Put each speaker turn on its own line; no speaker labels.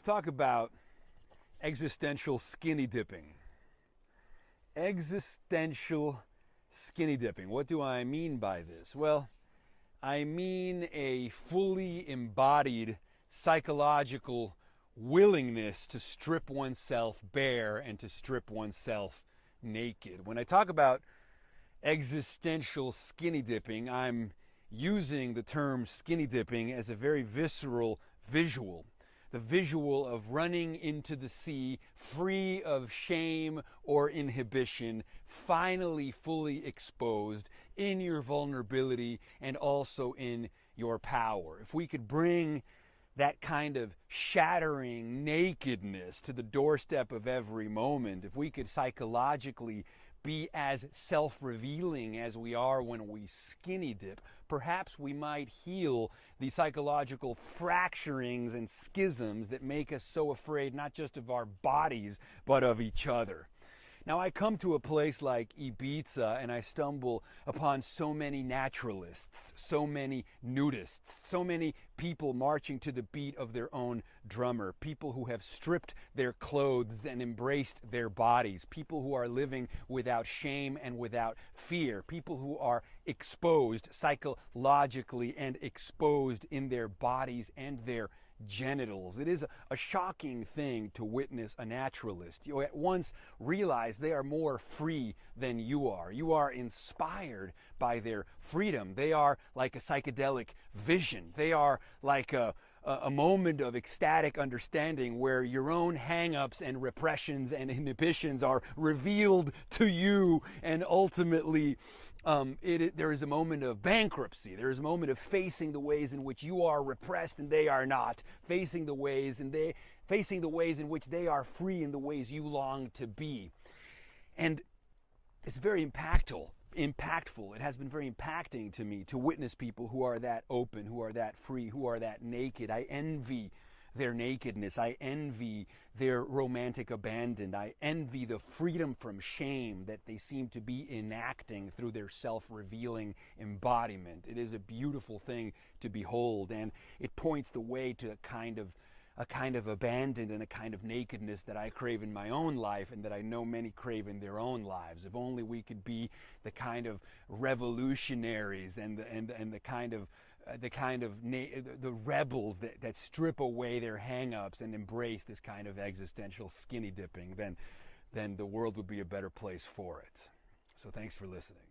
talk about existential skinny dipping. Existential skinny dipping. What do I mean by this? Well, I mean a fully embodied psychological willingness to strip oneself bare and to strip oneself naked. When I talk about existential skinny dipping, I'm using the term skinny dipping as a very visceral visual. The visual of running into the sea free of shame or inhibition, finally fully exposed in your vulnerability and also in your power. If we could bring that kind of shattering nakedness to the doorstep of every moment, if we could psychologically be as self-revealing as we are when we skinny dip, perhaps we might heal the psychological fracturings and schisms that make us so afraid not just of our bodies, but of each other. Now, I come to a place like Ibiza and I stumble upon so many naturalists, so many nudists, so many people marching to the beat of their own drummer, people who have stripped their clothes and embraced their bodies, people who are living without shame and without fear, people who are exposed psychologically and exposed in their bodies and their genitals. It is a shocking thing to witness a naturalist. You at once realize they are more free than you are. You are inspired by their freedom. They are like a psychedelic vision. They are like a moment of ecstatic understanding where your own hang-ups and repressions and inhibitions are revealed to you, and ultimately there is a moment of bankruptcy. There is a moment of facing the ways in which you are repressed and they are not, facing the ways in which they are free in the ways you long to be. And it's very impactful. It has been very impacting to me to witness people who are that open, who are that free, who are that naked. I envy their nakedness. I envy their romantic abandon. I envy the freedom from shame that they seem to be enacting through their self-revealing embodiment. It is a beautiful thing to behold, and it points the way to a kind of abandon and a kind of nakedness that I crave in my own life and that I know many crave in their own lives. If only we could be the kind of revolutionaries and the rebels that strip away their hang-ups and embrace this kind of existential skinny dipping, then the world would be a better place for it. So thanks for listening.